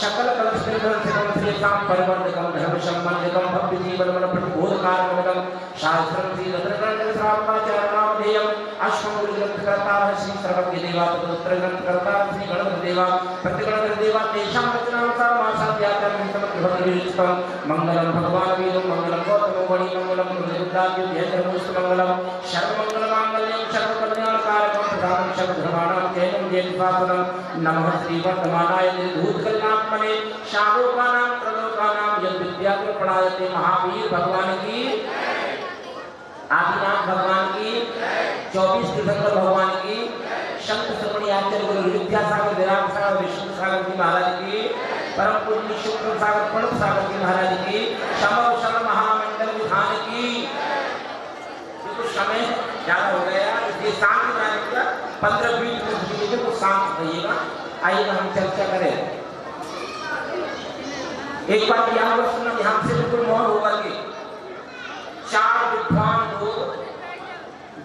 सकल कलशेषां परिवर्तकं धर्म संबंधिकं भव्य जीवनमन प्रतिबोधकारकं शास्त्रं श्री रत्नकंठश्रावकाचार्यनामधेयं अश्वगुरुग्रंथकर्ता श्री सर्वज्ञदेवा तदुत्तरग्रंथकर्ता श्री गणपतिदेवा प्रतिगणपतिदेवा तेषां वचनानुसारमासाद्यातं समग्रभद्रविष्टं मंगलं भगवान् वीरं मंगलं गौतमो मणि मंगलं रुद्राद्यो जयन्द्रमूस्तमंगलं सर्वमंगलमांगल्यं सर्वकल्याणकारकं प्रदानं सर्वधर्माणां जयं जयतिपासनं नमः श्रीवर्धमानाय निर्धूतकल्याणात्मने शालोकानां त्रलोकानां यद् विद्याप्रणायते महावीर भगवान की आदिनाथ भगवान की 24 तीर्थंकर भगवान की संत श्रवणी आचार्य गुरु विद्यासागर विराट सागर विष्णु सागर जी महाराज की परम पूज्य शुक्र सागर प्रणव सागर जी महाराज की समवसर महामंडल विधान की। कुछ समय ज्यादा हो गया इसलिए शांत रहेगा 15-20 मिनट के लिए कुछ शांत रहिएगा। आइएगा हम चर्चा करें। एक बार ध्यान रखना ध्यान से बिल्कुल मौन होगा कि 4 विद्वान लोग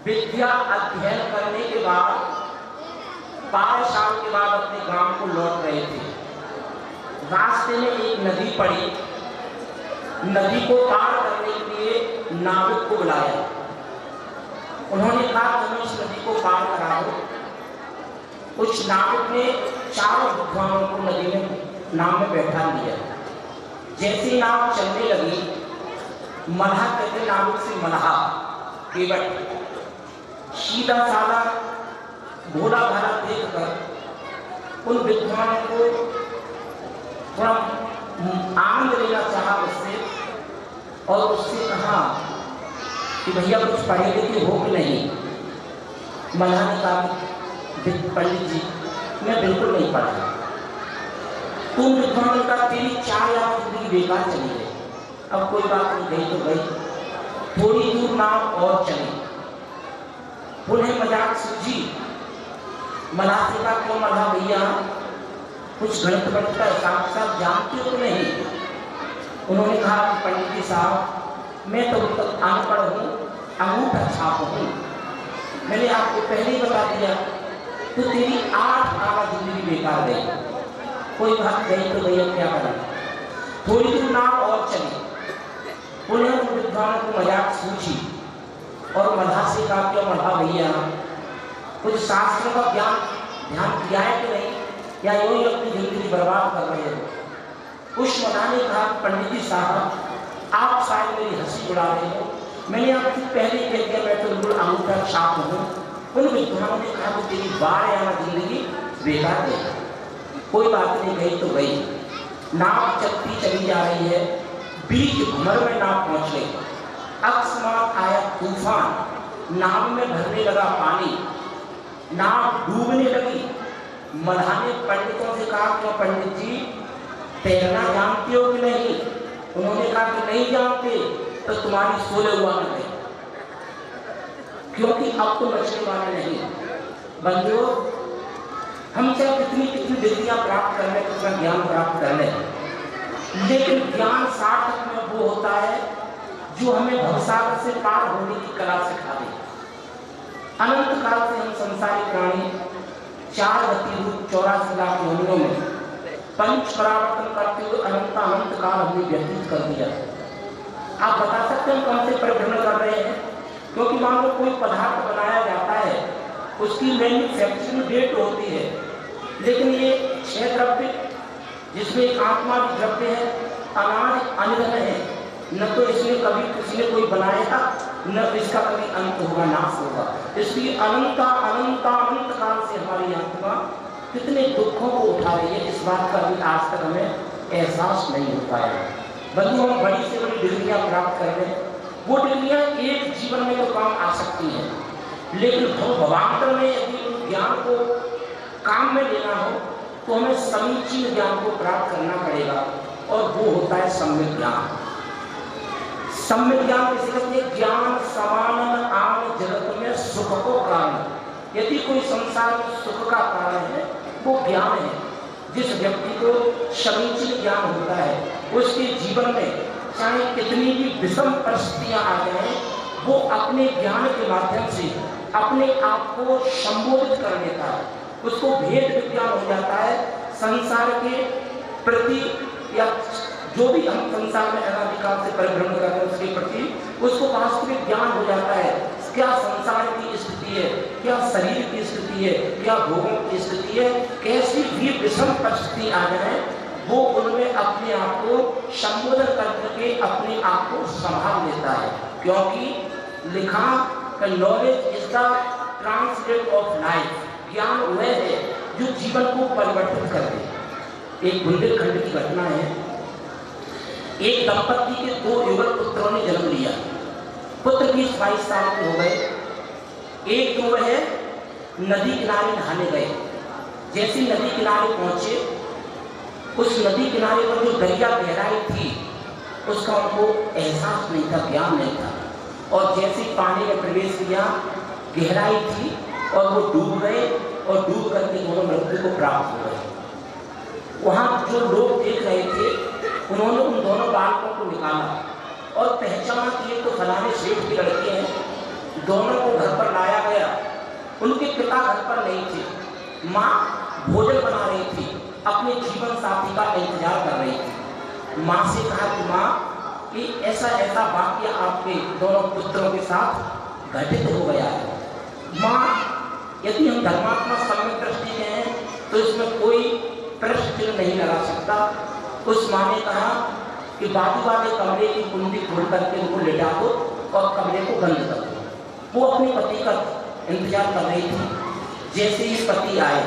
विद्या अध्ययन करने के बाद 12 साल के बाद अपने गांव को लौट रहे थे। रास्ते में एक नदी पड़ी। नदी को पार करने के लिए नाविक को बुलाया। उन्होंने कहा तुम इस नदी को पार कराओ। उस नाविक ने 4 विद्वानों को नदी में नाव में बैठा लिया। जैसी नाव चलने लगी मल्हा कहते नाविक से मल्हा केवट सीधा साधा भोला भाला देखकर उन विद्वानों को थोड़ा आनंद लेना चाहा उससे और उससे कहा कि भैया कुछ पढ़े लिखे हो कि नहीं। मल्हा ने कहा पंडित जी मैं बिल्कुल नहीं पढ़ा। तुम विद्वान का तेरी 4 लाख जिंदगी बेकार चली गई। अब कोई बात नहीं गई तो गई। थोड़ी दूर नाव और चली। उन्हें मजाक सूझी। मल्हा से कहा क्यों मल्हा भैया कुछ गणित गणित का हिसाब साहब जानते हो तो नहीं। उन्होंने कहा पंडित जी साहब मैं तो अनपढ़ हूँ अंगूठा छाप हूँ। मैंने आपको पहले ही बता दिया तो तेरी 8 आना जिंदगी बेकार गई। कोई बात गई तो गई अब क्या करें। थोड़ी दूर नाव और चली। उन्हें उन विद्वानों को मजाक सूझी और मल्हा से कहा क्यों मल्हा भैया कुछ शास्त्रों का ज्ञान ध्यान किया है कि नहीं या यूं ही अपनी जिंदगी बर्बाद कर रहे हो। उस मल्हा ने कहा पंडित जी साहब आप शायद मेरी हंसी उड़ा रहे हो। मैंने आपसे पहले कह दिया मैं तो बिल्कुल अंगूठा छाप हूँ। उन विद्वानों ने कहा कि तेरी 12 आना जिंदगी बेकार गई। कोई बात नहीं गई तो गई। नाव चलती चली जा रही है। बीच घुमर में नाव पहुंच गई। अकस्मात आया तूफान। नाव में भरने लगा पानी। नाव डूबने लगी। मल्हा ने पंडितों से कहा क्यों पंडित जी तैरना जानते हो कि नहीं। उन्होंने कहा कि नहीं जानते तो तुम्हारी सोले हुआ न गई क्योंकि अब तो बचने वाले नहीं। बंधुओं हम चाहे कितनी कितनी डिग्रियां प्राप्त कर लें कितना ज्ञान प्राप्त कर लें लेकिन ज्ञान सार्थक में वो होता है जो हमें भवसागर से पार होने की कला सिखा दे। अनंत काल से हम संसारी प्राणी 4 गति रूप 84 लाख योनियों में पंच परावर्तन करते हुए अनंत काल हमने व्यतीत कर दिया। आप बता सकते हैं कौन से परिभ्रमण कर रहे हैं क्योंकि मान लो कोई पदार्थ बनाया जाता है उसकी मैन्युफैक्चरिंग डेट होती है लेकिन ये 6 द्रव्य जिसमें एक आत्मा भी द्रव्य है अनाज अनिधन है न तो इसमें कभी किसी ने कोई बनाया था न इसका कभी अंत होगा नाश होगा। इसलिए अनंत काल से हमारी आत्मा कितने दुखों को उठा रही है इस बात का भी आज तक हमें एहसास नहीं हो पाया। बल्कि हम बड़ी से बड़ी डिग्रियां प्राप्त कर रहे हैं। वो डिग्रियां एक जीवन में तो काम आ सकती हैं लेकिन भवांतर में यदि उन ज्ञान को काम में लेना हो तो हमें समीचीन ज्ञान को प्राप्त करना पड़ेगा और वो होता है सम्यक ज्ञान। सम्यक ज्ञान किसे कहते हैं। ज्ञान समानन आम जगत में सुख को कारण। यदि कोई संसार में सुख का कारण है वो ज्ञान है। जिस व्यक्ति को समीचीन ज्ञान होता है उसके जीवन में चाहे कितनी भी विषम परिस्थितियां आ जाए वो अपने ज्ञान के माध्यम से अपने आप को संबोधित कर लेता है। उसको भेद विज्ञान हो जाता है। संसार के प्रति या जो भी हम संसार में अनादिकाल से परिभ्रमण कर रहे हैं उसके प्रति उसको वास्तविक ज्ञान हो जाता है। क्या संसार की स्थिति है, क्या शरीर की स्थिति है, क्या भोगों की स्थिति है, कैसी भी विषम परिस्थिति आ जाए वो उनमें अपने आप को संबोधन करके अपने आप को संभाल लेता है। क्योंकि लिखा knowledge is the translate of life, ज्ञान वह है जो जीवन को परिवर्तित कर दे। एक बुंदेलखंड की घटना है, एक दंपत्ति के 2 युगल पुत्रों ने जन्म लिया। पुत्र 20-22 साल के हो गए। एक तो वह नदी किनारे नहाने गए। जैसे नदी किनारे पहुंचे, उस नदी किनारे पर जो दरिया गहराई थी उसका उनको एहसास नहीं था, ज्ञान नहीं था। और जैसे पानी में प्रवेश किया, गहराई थी और वो डूब गए और डूब करके दोनों मृत्यु को प्राप्त हो गए। वहाँ जो लोग देख रहे थे उन्होंने उन दोनों बालकों को निकाला और पहचाना कि ये तो फलाने सेठ के लड़के हैं। दोनों को घर पर लाया गया। उनके पिता घर पर नहीं थे। माँ भोजन बना रही थी, अपने जीवन साथी का इंतजार कर रही थी। माँ से कहा कि माँ कि ऐसा ऐसा वाक्य आपके दोनों पुत्रों के साथ घटित हो गया है। माँ यदि हम धर्मात्मा सम्यक दृष्टि में हैं तो इसमें कोई प्रश्न चिन्ह नहीं लगा सकता। उस माँ ने कहा कि बाजू वाले कमरे की कुंडी खोल करके उनको लेटा दो और कमरे को बंद कर दो। वो अपने पति का इंतजार कर रही थी। जैसे ही पति आए,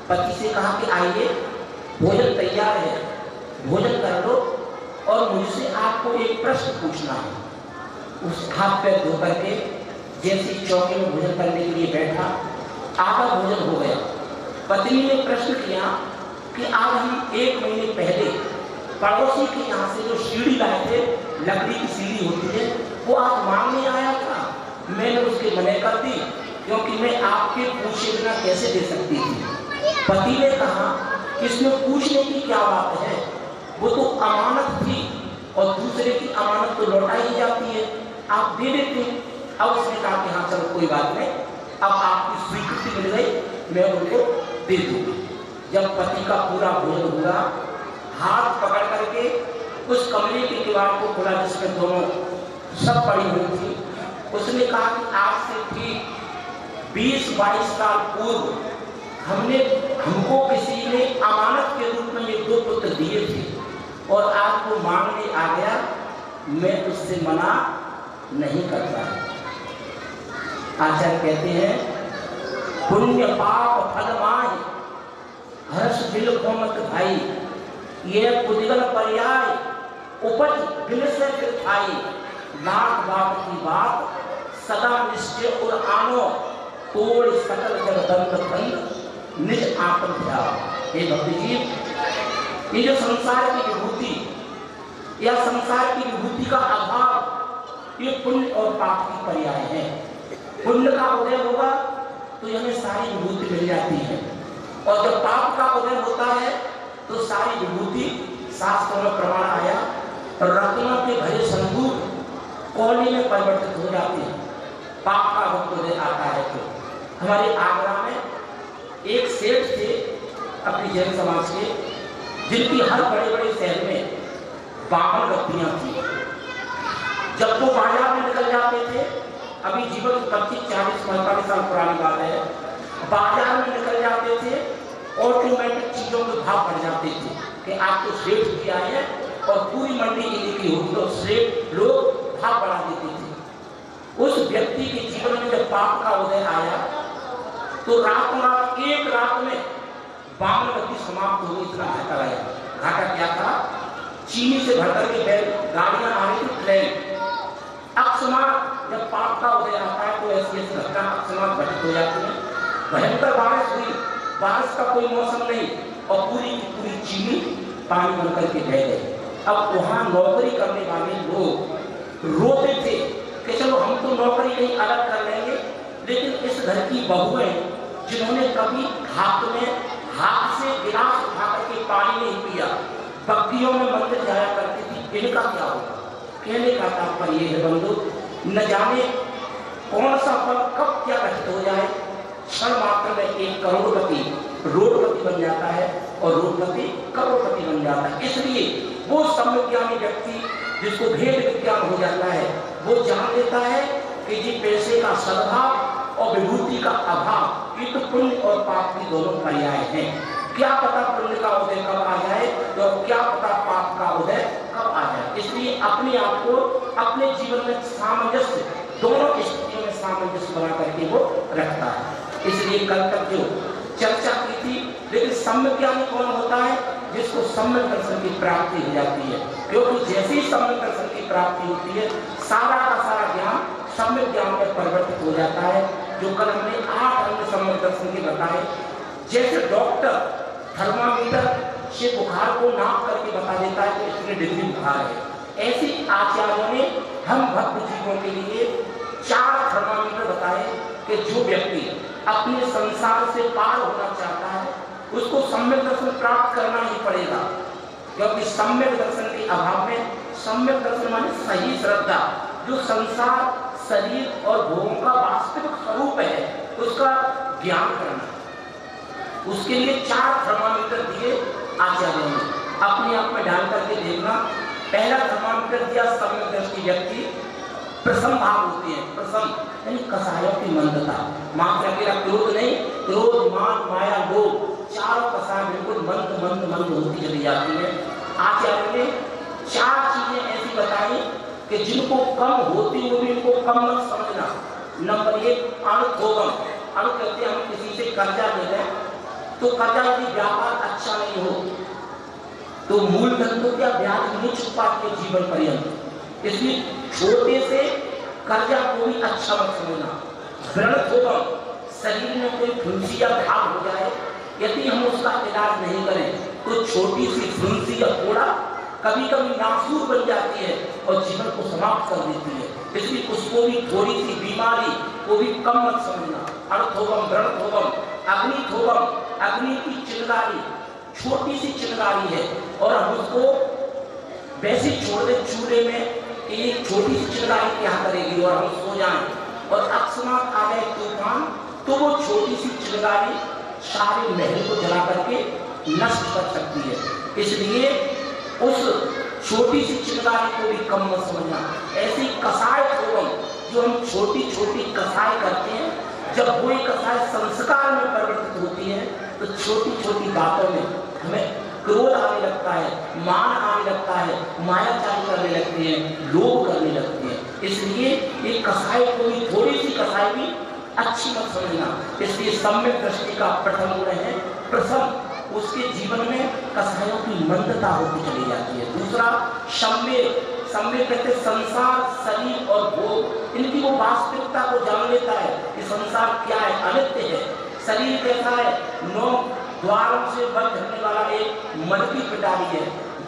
पति से कहा कि आइए भोजन तैयार है, भोजन कर लो और मुझसे आपको एक प्रश्न पूछना है। उस हाथ पैर धो करके जैसे चौके में भोजन करने के लिए बैठा, आधा भोजन हो गया। पत्नी ने प्रश्न किया कि आज हम 1 महीने पहले पड़ोसी के यहाँ से जो सीढ़ी लाए थे, लकड़ी की सीढ़ी होती है, वो आज मांगने आया था। मैंने उसके मना कर दी क्योंकि मैं आपके पूछे बिना कैसे दे सकती थी। पति ने कहा कि इसमें पूछने की क्या बात है, वो तो अमानत थी और दूसरे की अमानत तो लौटाई जाती है, आप दे देते। अब उसने कहा कि हाँ चलो कोई बात नहीं, अब आपकी स्वीकृति मिल गई, मैं उनको दे दूंगी। जब पति का पूरा भोजन हुआ, हाथ पकड़ करके उस कमरे के किवाड़ को खोला जिसमें दोनों सब पड़ी हुई थी। उसने कहा कि आज से ठीक 20-22 साल पूर्व हमको किसी ने अमानत के रूप में ये 2 पुत्र दिए थे और आज वो मांगने आ गया, मैं उससे मना नहीं करता। आचार्य कहते हैं पुण्य पाप फल माहि हर्ष दिल को मत भाई, ये पुदिगल पर्याय उपज दिल से फिर आई। लाख बात की बात सदा निश्चय और आनो, तोड़ सकल जगदंत बंद निज आत्म ध्यान। हे भक्ति जी, ये जो संसार की विभूति या संसार की विभूति का अभाव, ये पुण्य और पाप की पर्याय है। पुण्य का उदय होगा तो हमें सारी विभूति मिल जाती है, और जब पाप का उदय होता है तो सारी विभूति, शास्त्रों में प्रमाण आया, रत्नों के भरे संदूक कोने में परिवर्तित हो जाते हैं। पाप का वक्त उदय आता है। तो हमारे आगरा में एक सेठ थे अपनी जैन समाज के, जिनकी हर बड़े बड़े शहर में 52 गद्दियां थी। जब वो बाजार में निकल जाते थे, अभी जीवन 25-40-45 साल पुरानी बात है, बाजार में निकल जाते थे, ऑटोमेटिक चीजों के भाव बढ़ जाते थे कि आप तो सेठ भी आए हैं और पूरी मंडी इन्हीं की होगी, तो सेठ लोग भाव बढ़ा देते थे। उस व्यक्ति के जीवन में जब पाप का उदय आया तो रात एक रात में 52 गद्दी समाप्त हो गई। इतना घाटा आया। घाटा क्या था? चीनी से भर करके बैल गाड़ियां आ रही थी, ट्रेन। अकस्मात जब पाप का उदय आता है तो ऐसी घटना अकस्मात घटित हो जाती है। भयंकर बारिश हुई, बारिश का कोई मौसम नहीं, और पूरी की पूरी चीनी पानी बन करके बह गई। अब वहां नौकरी करने वाले लोग रोते थे कि चलो हम तो नौकरी नहीं अलग कर लेंगे, लेकिन इस घर की बहुएं जिन्होंने कभी हाथ से गिलास उठा करके पानी नहीं पिया, बग्गियों में मंदिर जाया करती थी, इनका क्या होगा? कहने का तात्पर्य है बंधु, न जाने कौन सा पल कब क्या घटित हो जाए। क्षण मात्र में एक करोड़पति रोडपति बन जाता है और रोडपति करोड़पति बन जाता है। इसलिए वो सम्यज्ञानी व्यक्ति जिसको भेद विज्ञान हो जाता है, वो जान लेता है कि जी पैसे का सद्भाव और विभूति का अभाव ये तो पुण्य और पाप की दोनों पर्याय हैं। क्या पता पुण्य का उदय कब आ जाए तो क्या पता पाप का उदय कब आ जाए। इसलिए अपने आप को अपने जीवन में सामंजस्य, दोनों स्थितियों में सामंजस्य बना करके वो रखता है। इसलिए कल तक जो चर्चा की थी, लेकिन सम्यज्ञानी कौन होता है? जिसको सम्यक दर्शन की प्राप्ति हो जाती है। क्योंकि जैसे ही सम्यक दर्शन की प्राप्ति होती है, सारा का सारा ज्ञान सम्यक ज्ञान में परिवर्तित हो जाता है। जो कल हमने 8 अंग सम्यक दर्शन के बताए, जैसे डॉक्टर थर्मामीटर से बुखार को नाप करके बता देता है कि इतने डिग्री बुखार है, ऐसी आचार्यों ने हम भक्त जीवों के लिए 4 थर्मामीटर बताए कि जो व्यक्ति अपने संसार से पार होना चाहता है उसको सम्यक दर्शन प्राप्त करना ही पड़ेगा। क्योंकि सम्यक दर्शन के अभाव में, सम्यक दर्शन माने सही श्रद्धा, जो संसार, शरीर और भोगों का वास्तविक स्वरूप है उसका ज्ञान करना, उसके लिए 4 थर्मामीटर दिए आचार्यों ने। अपने आप में डाल करके देखना। पहला थर्मामीटर दिया सम्यक दृष्टि व्यक्ति, प्रसन्न भाव होते हैं, प्रसन्न यानी कसायों की मंदता, मात्र अकेला क्रोध नहीं, क्रोध, मान, माया, लोभ, चारों कसाय बिल्कुल मंद मंद मंद होती चली जाती है। आचार्य ने 4 चीजें ऐसी बताई कि जिनको कम होती हुई इनको कम मत समझना। नंबर 1 अणुथोगम। अणु कहते हैं हम किसी से कर्जा ले लें तो कर्जा यदि व्यापार अच्छा नहीं हो तो मूलधन तो क्या ब्याज नहीं चुकाती है जीवन पर्यंत। इसलिए छोटे से कर्जा को भी अच्छा मत समझना। व्रणथोगम, शरीर में कोई फुंसी या घाव हो जाए, यदि हम उसका इलाज नहीं करें तो छोटी सी फुंसी या फोड़ा कभी कभी नासूर बन जाती है और जीवन को समाप्त कर देती है। इसलिए उसको भी थोड़ी सी बीमारी को भी कम मत समझना। अणुथोगम, व्रणथोगम, अग्निथोगम, अग्नि की चिंगारी, छोटी सी चिंगारी है और हम उसको वैसे छोड़ दें चूल्हे में, एक छोटी सी चिंगारी क्या करेगी और हम सो जाएं और अकस्मात आ जाए तूफान तो वो छोटी सी चिंगारी सारे महल को जला करके नष्ट कर सकती है। इसलिए उस छोटी सी चिंगारी को भी कम मत समझना। ऐसी कसाय थोगम, जो हम छोटी छोटी कसाय करते हैं, जब वही कसाय संस्कार में परिवर्तित होती है तो छोटी छोटी बातों में हमें क्रोध आने लगता है, मान आने लगता है, मायाचारी करने लगते हैं, लोभ करने लगते हैं। इसलिए ये कसाई को भी, थोड़ी सी कसाई भी अच्छी मत समझना। इसलिए सम्यक दृष्टि का प्रथम गुण है प्रसन्न। उसके जीवन में कसायों की मंदता होती चली जाती है। दूसरा सम्यक, सम्यक कहते संसार, शरीर और भोग, इनकी वो वास्तविकता को जान लेता है कि संसार क्या है, अनित्य है। शरीर कैसा है, 9 द्वारों से बंद रहने वाला एक मन की पिटारी है।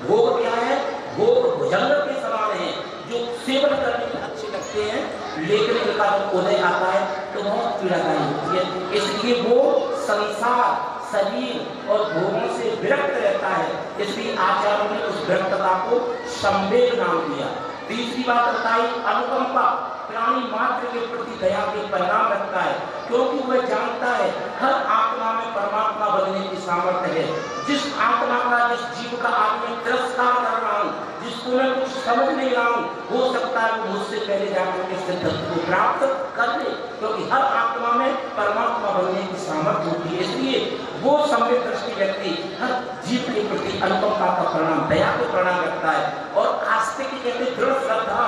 भोग क्या है, भोग भुजंग के समान है, जो सेवन करने में अच्छे लगते हैं, लेकिन इनका जब उदय आता है तो बहुत पीड़ादायी होती है। इसलिए वो संसार, शरीर और भोगों से विरक्त रहता है। इसलिए आचार्यों ने उस विरक्तता को संवेग नाम दिया। तीसरी बात बताई अनुकंपा, प्राणी मात्र के प्रति दया के परिणाम रखता है, क्योंकि वह जानता है हर आत्मा में परमात्मा बनने की सामर्थ्य है। जिस आत्मा का, जिस जीव का आज मैं तिरस्कार कर रहा हूँ, जिसको मैं कुछ समझ नहीं रहा हूँ, हो सकता है वो मुझसे पहले जाकर के सिद्धत्व को प्राप्त कर ले, क्योंकि हर आत्मा में परमात्मा बनने की सामर्थ्य होती है। इसलिए वो सम्यक दृष्टि व्यक्ति हर जीव के प्रति अनुकंपा का परिणाम, दया के परिणाम रखता है। और आस्तिक कहते दृढ़ श्रद्धा,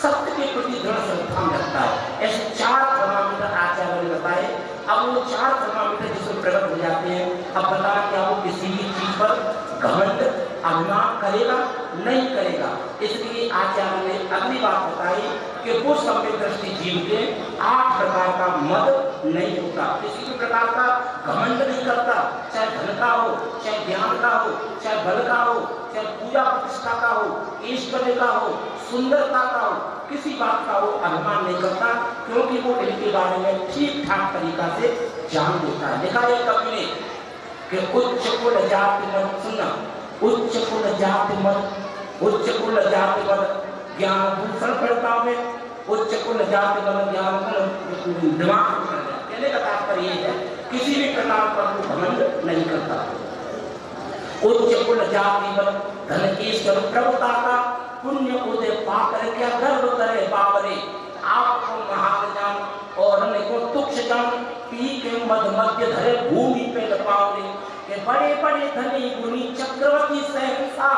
सत्य के प्रति दृढ़ श्रद्धा रखता है। ऐसे 4 थर्मामीटर आचार्य ने बताए। अब वो 4 थर्मामीटर जिसमें प्रकट हो जाते हैं, अब बता क्या वो किसी भी चीज पर घमंड, अभिमान करेगा? नहीं करेगा। इसलिए आचार्य ने अगली बात बताई कि वो सम्यक दृष्टि जीव के 8 प्रकार का मद नहीं होता, किसी भी प्रकार का घमंड नहीं करता, चाहे धन का हो, चाहे ज्ञान का हो, चाहे बल का हो, चाहे पूजा प्रतिष्ठा का हो, ऐश्वर्य का हो, सुंदरता का हो, किसी बात का वो अभिमान नहीं करता, क्योंकि वो इनके बारे में ठीक ठाक तरीका से जान लेता है। लिखा है कवि ने कि उच्च कुल जाति मत सुनना, उच्च कुल जाति मत, उच्च कुल जाति मत ज्ञान भूषण करता में, उच्च कुल जाति मत ज्ञान दिमाग। कहने का तात्पर्य ये है किसी भी प्रकार पर घमंड नहीं चलता। उच्च कुल जाति बल धन ईश्वर प्रभुता का पुण्य उदय पाकर क्या गर्व करे बाबरे। आपको महान जान और को तुक्ष जान पी के मध मध्य धरे भूमि पे लपावरे। के बड़े बड़े धनी गुनी चक्रवर्ती सहसा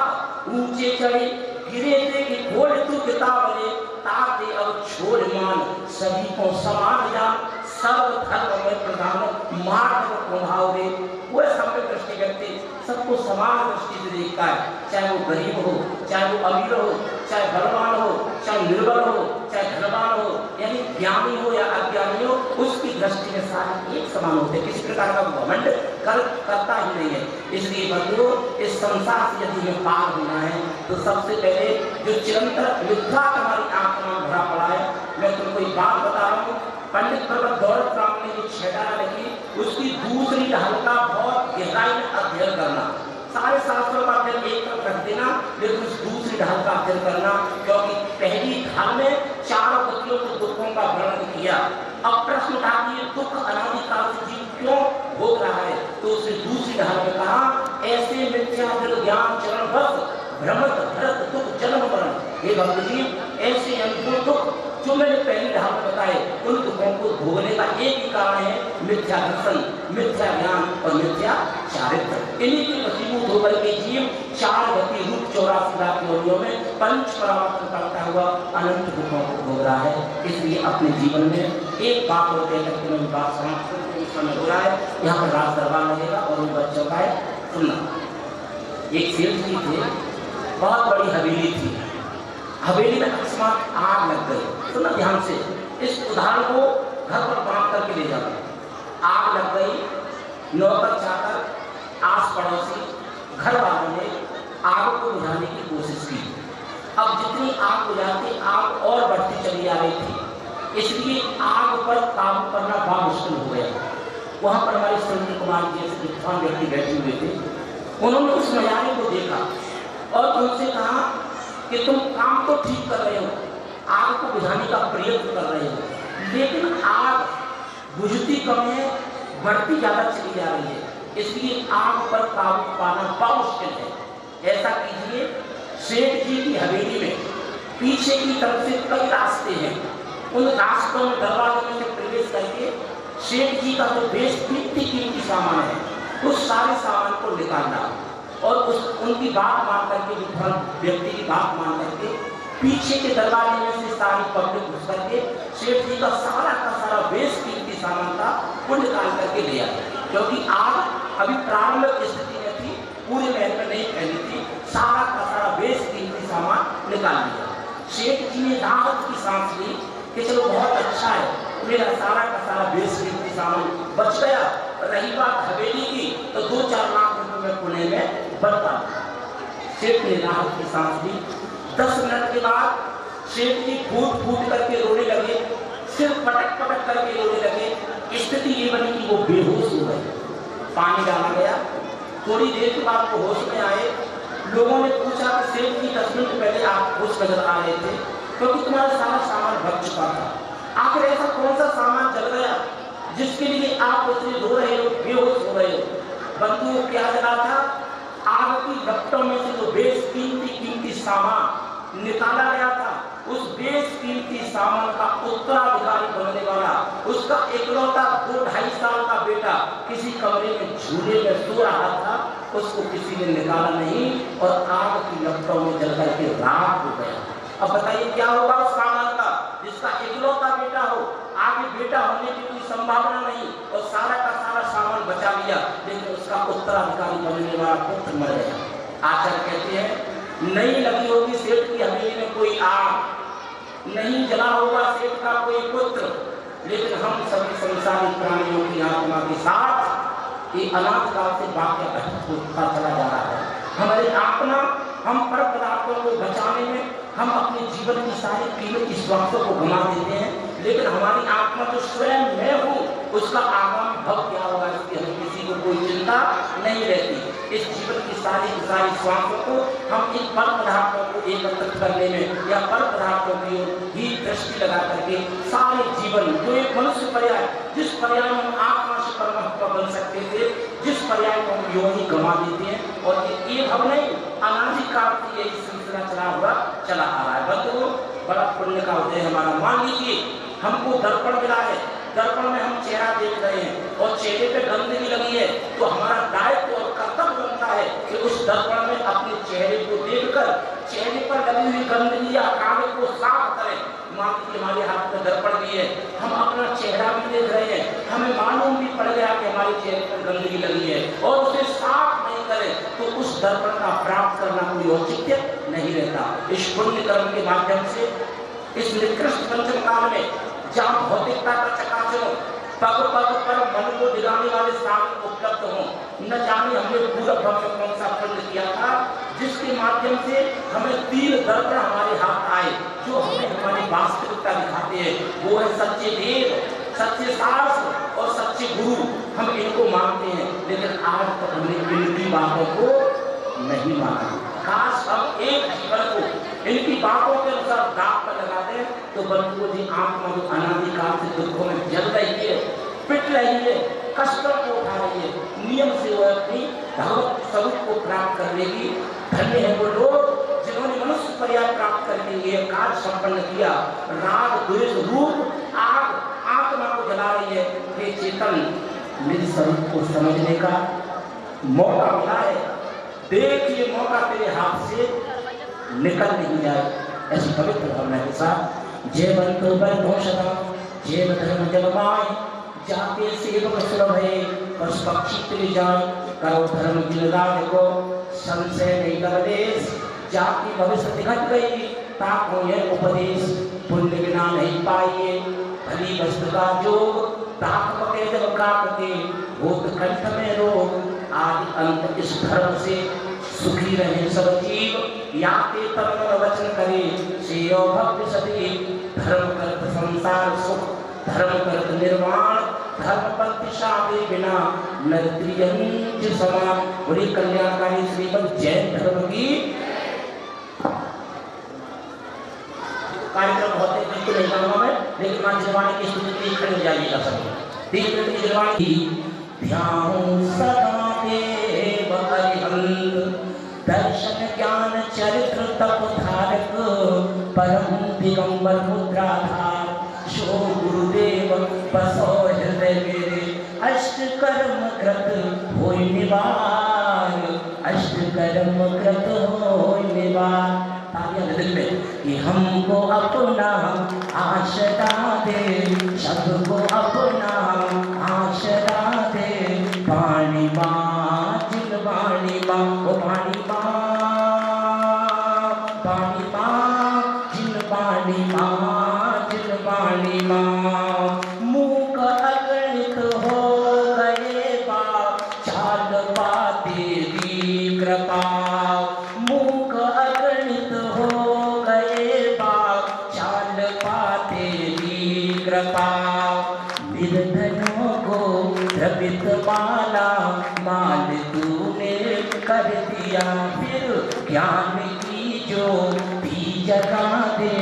ऊंचे चढ़े गिरे थे कि खोल तू किताबरे। ताते अब छोड़ मान सभी को समान जान सर्व धर्म में प्रधान मार्ग को भावरे। वह सम्यक दृष्टि व्यक्ति सबको समान दृष्टि से देखता है, चाहे वो गरीब हो, चाहे वो अमीर हो, चाहे बलवान हो, चाहे निर्बल हो, चाहे धनवान हो, यानी ज्ञानी हो या अज्ञानी हो, उसकी दृष्टि में सारे एक समान होते हैं। किसी प्रकार का घमंड करता ही नहीं है। इसलिए बंधुओं, इस संसार से यदि हमें पार होना है तो सबसे पहले जो चिरंतर युद्धा हमारी आत्मा में भरा पड़ा है, मैं तुमको एक बात बता रहा हूँ। पंडित प्रबल दौलत राम ने जो छेड़ा लिखी, उसकी दूसरी ढाल का बहुत गहराई में अध्ययन करना। सारे शास्त्रों का अध्ययन एक तरफ रख देना, लेकिन उस दूसरी ढाल का अध्ययन करना, क्योंकि पहली ढाल में चारों गतियों के दुखों का वर्णन किया। अब प्रश्न उठा कि ये दुख अनादिकाल से जीव क्यों भोग रहा है, तो उसने दूसरी ढाल में कहा, ऐसे मिथ्या दृढ़ ज्ञान चरण बस भ्रमत भरत दुख जन्म मरण। हे भक्त जी, ऐसे अनुभव दुख जो मैंने पहली ढाल में बताए, उन दुखों को भोगने का एक ही कारण है मिथ्या दर्शन, मिथ्या ज्ञान और मिथ्या चारित्र। इन्हीं के वशीभूत होकर के जीव चार गति रूप 84 लाख योनियों में पंच परावर्तन करता हुआ अनंत दुखों को भोग रहा है। इसलिए अपने जीवन में एक बात और कह करके मैं बात समाप्त समय हो रहा है। यहाँ पर राज दरबार लगेगा और उन बच्चों का है सुनना। एक सेठ जी थे, बहुत बड़ी हवेली थी। हवेली में अकस्मात आग लग गई। सुनना ध्यान से, इस उदाहरण को घर पर बांध करके ले जाना। आग लग गई, नौकर चाकर आस पड़ोसी घर वालों ने आग को बुझाने की कोशिश की। अब जितनी आग बुझाती आग और बढ़ती चली आ रही थी, इसलिए आग पर काबू करना बड़ा मुश्किल हो गया। वहां पर हमारे सुरेंद्र कुमार जी जैसे विद्वान व्यक्ति बैठे हुए थे। उन्होंने उस नजारे को देखा और उनसे कहा कि तुम काम तो ठीक कर रहे हो, आग को बुझाने का प्रयत्न कर रहे हो, लेकिन आग बुझती कम है, बढ़ती ज्यादा चली जा रही है। इसलिए आग पर काबू पाना बहुत मुश्किल है। ऐसा कीजिए, सेठ जी की हवेली में पीछे की तरफ से कई रास्ते हैं, उन रास्तों में दरवाजे में प्रवेश करके सेठ जी का जो कीमती सामान है, उस सारे सामान को निकालना और उनकी बात मान करके, विद्वान व्यक्ति की बात मान करके पीछे के दरवाजे में से सारी पब्लिक घुस करके सेठ जी का सारा कीमती सामान था वो निकाल करके ले आए। क्योंकि आग अभी प्रारंभिक स्थिति में थी, पूरे महल में नहीं फैली थी, सारा कीमती सामान निकाल लिया। सेठ जी ने राहत की सांस ली कि चलो बहुत अच्छा है, मेरा सारा कीमती सामान बच गया। रही बात हवेली की, तो 2-4 लाख रुपए में पुणे में बढ़ता। सेठ ने राहत की सांस ली। 10 मिनट के बाद सेठ जी फूट करके रोने लगे, सिर पटक करके रोने लगे। स्थिति ये बनी कि वो बेहोश हो गए। पानी डाला गया, थोड़ी देर के बाद वो होश में आए। लोगों ने पूछा कि सेठ जी 10 मिनट पहले आप होश नजर आ रहे थे, क्योंकि तुम्हारा सारा सामान बच चुका था। आखिर ऐसा कौन सा सामान जल गया जिसके लिए आप इतने रो रहे हो, बेहोश हो रहे हो? बंधु क्या जला था? आग की लपटों में से जो कीमती सामान निकाला गया था, उस कीमती सामान का उत्तराधिकारी बनने वाला, उसका इकलौता 2-2.5 साल का बेटा किसी कमरे में झूले में सो रहा था, उसको किसी ने निकाला नहीं और आग की लपटों में जल करके राख हो गया। अब बताइए क्या होगा उस सामान का जिसका इकलौता बेटा हो, आगे बेटा होने की कोई संभावना नहीं और सारा का सारा सामान बचा लिया, लेकिन उसका उत्तराधिकारी बनने वाला पुत्र मर गया। आचार्य कहते हैं नहीं लगी होगी सेठ की हवेली में कोई आग, नहीं जला होगा सेठ का कोई पुत्र, लेकिन हम सभी संसारी प्राणियों की आत्मा के साथ ये अनाथ काल से वाक्य होता चला जा रहा है। हमारी आत्मा, हम पर पदार्थों को बचाने में हम अपने जीवन की सारी कीमती स्वास्थ्यों को गंवा देते हैं, लेकिन हमारी आत्मा जो स्वयं मैं हूँ उसका आगामी भव क्या होगा इसकी हमें किसी को कोई चिंता नहीं रहती। इस जीवन की सारी स्वास्थ्यों को हम इन पर पदार्थों को एकत्रित करने में या पर पदार्थों की ही दृष्टि लगा करके सारे जीवन जो एक मनुष्य पर्याय, जिस पर्याय में हम आत्मा से परमात्मा बन सकते थे, जिस पर्याय को हम यूं ही गंवा देते हैं। और ये अब नहीं, अनादि काल से यही सिलसिला चला आ रहा है। बंधुओं, बड़ा पुण्य का उदय हमारा। मान लीजिए हमको दर्पण मिला है, दर्पण में हम चेहरा देख रहे हैं और चेहरे पे गंदगी लगी है, तो हमारा दायित्व और कर्तव्य बनता है कि उस दर्पण में अपने चेहरे को देखकर चेहरे पर लगी हुई गंदगी या काले को साफ करें। मान लीजिए हमारे हाथ में दर्पण भी है, हम अपना चेहरा भी देख रहे हैं, हमें मालूम भी पड़ गया कि हमारे चेहरे पर गंदगी लगी है और उसे साफ नहीं करें तो उस दर्पण का प्राप्त करना कोई औचित्य नहीं रहता। इस पुण्य कर्म के माध्यम से इस निकृष्ट पंचम काल में जहाँ भौतिकता का चकाचौंध, पग पग पर मन को दिलाने वाले साधन उपलब्ध हों, न जाने हमने पूरा भक्त कौन सा पुण्य किया था जिसके माध्यम से हमें 3 दर्पण हमारे हाथ आए जो हमें हमारी वास्तविकता दिखाते हैं। वो है सच्चे वेद, सच्चे शास्त्र और सच्चे गुरु। हम इनको मानते हैं, लेकिन आज तक हमने इनकी बातों को नहीं माना। काश हम एक जीवन को इनकी बातों के अनुसार दाग पर लगा दें तो बंधुओं जी आत्मा जो अनादिकाल से दुखों में जल रही है, पिट रही है, कष्टों को उठा रही है, नियम से वो अपनी भगवत स्वरूप को प्राप्त कर लेगी। धन्य है वो लोग जिन्होंने मनुष्य पर्याय प्राप्त करके ये कार्य संपन्न किया। राग द्वेष रूप आग आत्मा को जला रही है। हे चेतन, मेरे स्वरूप को समझने का मौका मिला है, देख ये मौका तेरे हाथ से निकल नहीं जाए। ऐसी पवित्र भावना के साथ जय बंधु बंधु सदा जय धर्म जलमाय जाते सेवक सुलभ है बस पक्षी तिल जाए करो धर्म जिलराज को संशय नहीं कवदेश जाति भविष्य घट गई ताको यह उपदेश पुण्य बिना नहीं पाइए भली वस्तु का जोग ताक पके जब काटते भूत कंठ में रोग आदि अंत इस धर्म से सुखी रहे सब जीव याते तत्व वचन करे श्रेयो भक्ति सदी धर्म करत संसार सुख धर्म करत निर्वाण धर्म पंथ शादी बिना नृत्यंज समान। बड़ी कल्याणकारी श्रीमद् जैन धर्म की कार्यक्रम होते बिल्कुल नहीं जानूंगा मैं, लेकिन मां जिरवाणी की स्तुति के खड़े हो जाइएगा सब। 3 मिनट की जिरवाणी ध्यान सदा देव अरिहंत दर्शन ज्ञान चरित्र तप धारक परम दिगंबर मुद्राधार शो गुरुदेव बसो हृदय मेरे अष्ट कर्म कृत होय निवार अष्ट कर्म कृत होय निवार। तालियां दिल में कि हमको अपना आशरा दे सबको अपना आशरा दे पानी माँ जिन वाणी माँ ओ पानी जिन वाणी माँ जिन वाणी माँ मूक अगणित हो गए बा चाल पाते दी कृपा मूक अगणित हो गए बा चाल पाते दी कृपा निर्धनों को द्रवित माला माल तूने कर दिया फिर ज्ञान की जो भी जगा दे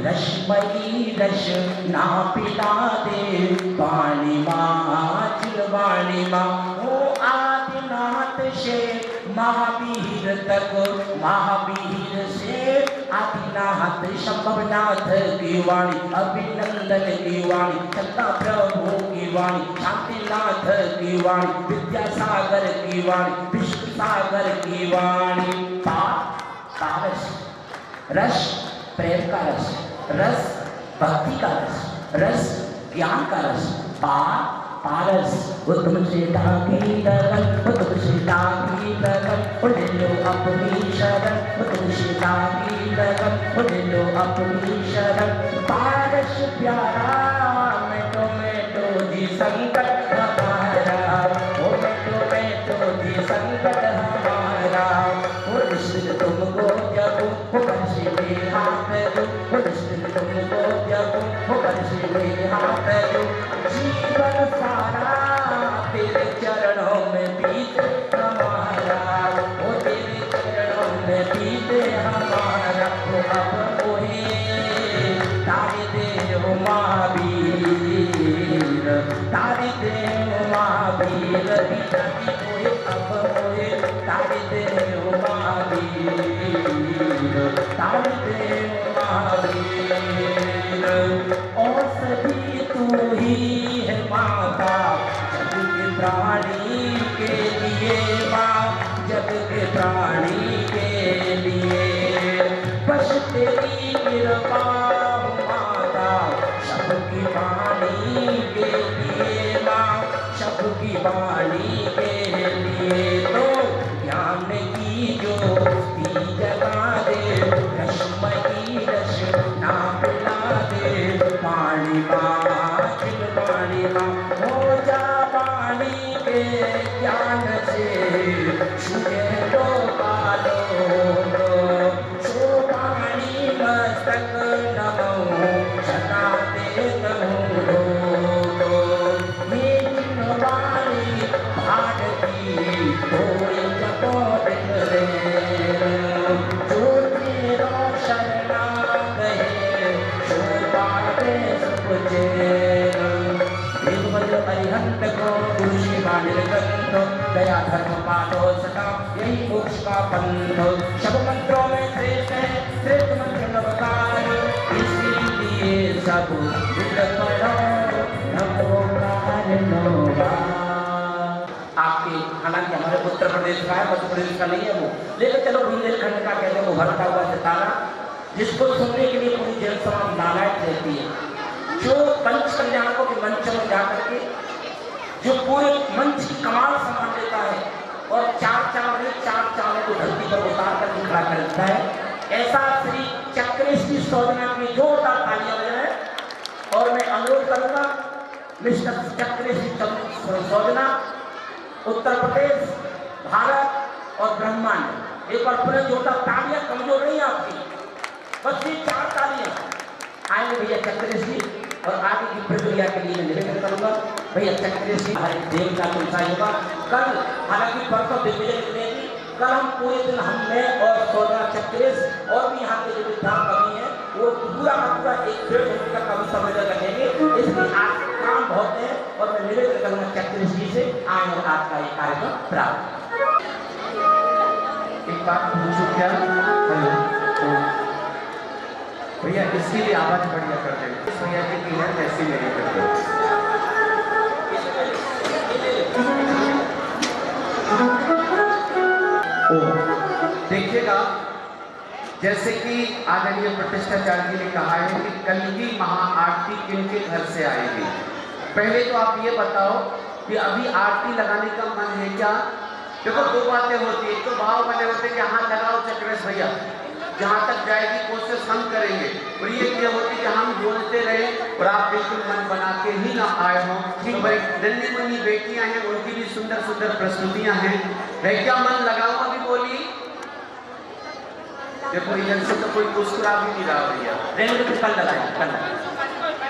रश्मई रश ना पिला दे पानी माँ चिलवाणी माँ ओ आदिनाथ से महावीर तक महावीर से आदिनाथ शंभवनाथ की वाणी अभिनंदन की वाणी चंदा प्रभु की वाणी शांतिनाथ की वाणी विद्यासागर की वाणी विष्णु सागर की वाणी पारस रस प्रेम का रस रस भक्ति का रस ज्ञान का रस पारस उत्तम से ताकी लगन उत्तम से ताकी लगन उड़ लो अपनी शरण उत्तम से ताकी लगन उड़ लो अपनी शरण पारस प्यारा मैं तो जी संकट हमारा ओ मैं तो जी संकट हमारा वो निश्चित तुमको जब वो बंशी में हाथ दो वो निश्चित तुमको जब वो बंशी में हाथ दो जीवन सारा तेरे चरणों में बीते हमारा वो तेरे चरणों में बीते हमारा वो अब मोहे तारे देव महावीर तारे देव महावीर प्राणी के लिए, बस तेरी कृपा माता सबकी वाणी के लिए, माँ सबकी वाणी के लिए। तो ज्ञान की ज्योति जगा दे, रसमयी रस ना पिला दे, पानी माँ पानी माँ हो जा पानी के ज्ञान से, छुए तो पालो सो पानी मस्तक नमो सदा देत हूँ ये जिनवाणी भारती कोई जपोट करे, जो तेरा शरणा गए सो पावे सुख चैन। अरिहंत को गुरुषि निर्गंध, दया धर्म पालो सदा यही मोक्ष का पंथ। सब मंत्रों में श्रेष्ठ है श्रेष्ठ मंत्र नवकार, इसीलिए सब आपके, हालांकि हमारे उत्तर प्रदेश का है, मध्य प्रदेश का नहीं है वो, लेकिन चलो बुंदेलखंड का कहते हैं उभरता हुआ सितारा, जिसको सुनने के लिए पूरी जन समाज नालायक रहती है, जो पंच कल्याणों के मंच में जाकर के जो पूरे मंच की कमाल संभाल लेता है और चार चावल को धरती पर उतार कर खड़ा कर देता है, ऐसा श्री चक्रेश्वरी सौजना की जोरदार तालियां बजाएं। और मैं अनुरोध करूंगा मिस्टर चक्रेश्वरी सौजना, उत्तर प्रदेश, भारत और ब्रह्मांड, एक बार पूरे जोरदार तालियां कमजोर नहीं आपकी, बस ये चार तालियां आएंगे भैया चक्रेश्वरी। और आगे की प्रक्रिया के लिए मैं निवेदन करूंगा भैया चक्रेश्वरी हर देव का तुलसा होगा। कल हालांकि परसों दिग्विजय निकलेगी, कल हम पूरे दिन हमने और सौदा चक्रेश और भी यहाँ के जो विद्वान कवि हैं वो पूरा का पूरा एक 1.5 घंटे का कवि सम्मेलन रखेंगे, इसलिए आज काम बहुत है और मैं निवेदन करूंगा चक्रेश्वरी से आए और आज का ये कार्यक्रम प्राप्त। एक बात पूछूं क्या? भैया इसके लिए आवाज बढ़िया कर दे, भैया जी की है ऐसी नहीं करते। देखिएगा जैसे कि आदरणीय प्रतिष्ठाचार्य जी ने कहा है कि कल की महाआरती किनके घर से आएगी। पहले तो आप ये बताओ कि अभी आरती लगाने का मन है क्या? देखो दो बातें होती है, एक तो भाव बने होते हैं कि हाथ लगाओ चक्रेश भैया, जहाँ तक जाएगी कोशिश हम करेंगे, और ये क्या होती है कि हम बोलते रहे और आप बिल्कुल मन बना के ही ना आए हो। तो भाई नन्ही मुन्नी बेटियां हैं, उनकी भी सुंदर सुंदर प्रस्तुतियां हैं, है क्या मन लगाओ अभी बोली। देखो इधर से तो कोई मुस्कुरा भी नहीं रहा भैया, कल लगाए कल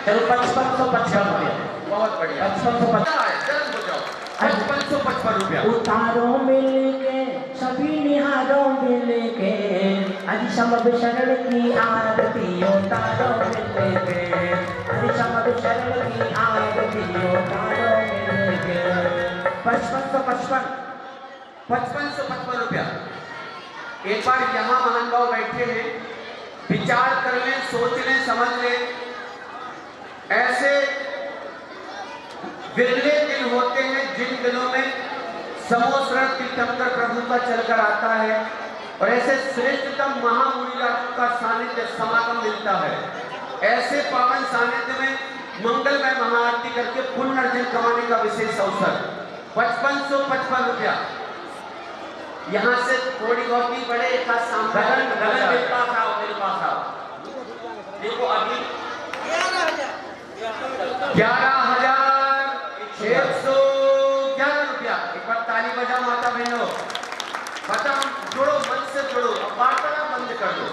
चलो 5555 रुपया, बहुत बढ़िया 5555 हो जाओ 5555 रुपया। उतारो मिलके सभी निहारों मिलके, अरे समझ शरण की आरती उतारो मिलके, अरे समझ शरण की आरती उतारो मिलके। 5555 रुपया। एक बार यहाँ महान भाव बैठे हैं, विचार कर लें, सोच लें, समझ लें। ऐसे विरले दिन होते हैं जिन दिनों में समोसरण तीर्थंकर प्रभु का चलकर आता है और ऐसे श्रेष्ठतम महामुनि का सानिध्य समागम मिलता है। ऐसे पावन सानिध्य में मंगलमय महाआरती करके पुण्य अर्जन कमाने का विशेष अवसर। 5555 रुपया। यहाँ से थोड़ी बहुत भी बड़े एक सामने मेरे पास आओ देखो अभी 11,611 रुपया। एक बार ताली बजाओ माता बहनों, बता जोड़ो, मन से जोड़ो, अब वार्तालाप बंद कर दो।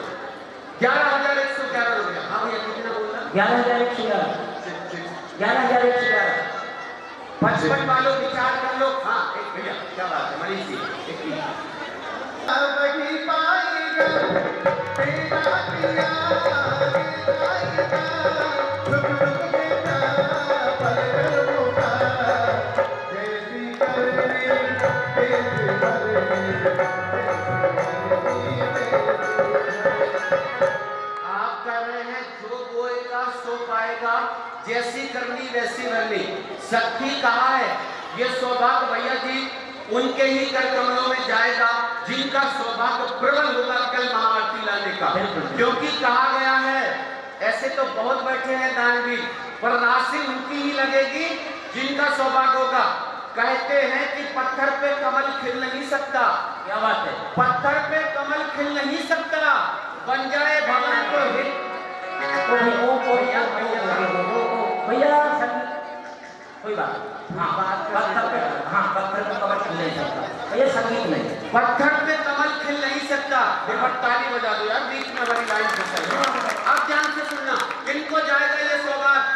11,111 रुपया। हाँ भैया कितना बोलना? 11,111 55 वालों विचार कर लो। हाँ एक भैया क्या बात है मनीष जी, एक आप कर रहे हैं जो बोएगा सो पाएगा, जैसी करनी वैसी भरनी। सखी कहा है, ये सौभाग्य भैया जी उनके ही कर कमरों में जाएगा जिनका सौभाग्य प्रबल होगा कल महाआरती लाने का। क्योंकि कहा गया है, ऐसे तो बहुत बैठे हैं दानवीर, पर राशि उनकी ही लगेगी जिनका सौभाग्य होगा। कहते हैं कि पत्थर पे कमल खिल नहीं सकता। क्या बात है? पत्थर पे कमल खिल नहीं सकता, बन जाए भवन तो भैया कोई बात। हाँ पत्थर पे, हाँ पत्थर पे कमल खिल नहीं सकता भैया, संगीत नहीं। पत्थर पे कमल खिल नहीं सकता। एक बार ताली बजा दो यार, बीच में बड़ी लाइन फिसल है। अब ध्यान से सुनना, किनको जाएगा ये सौभाग्य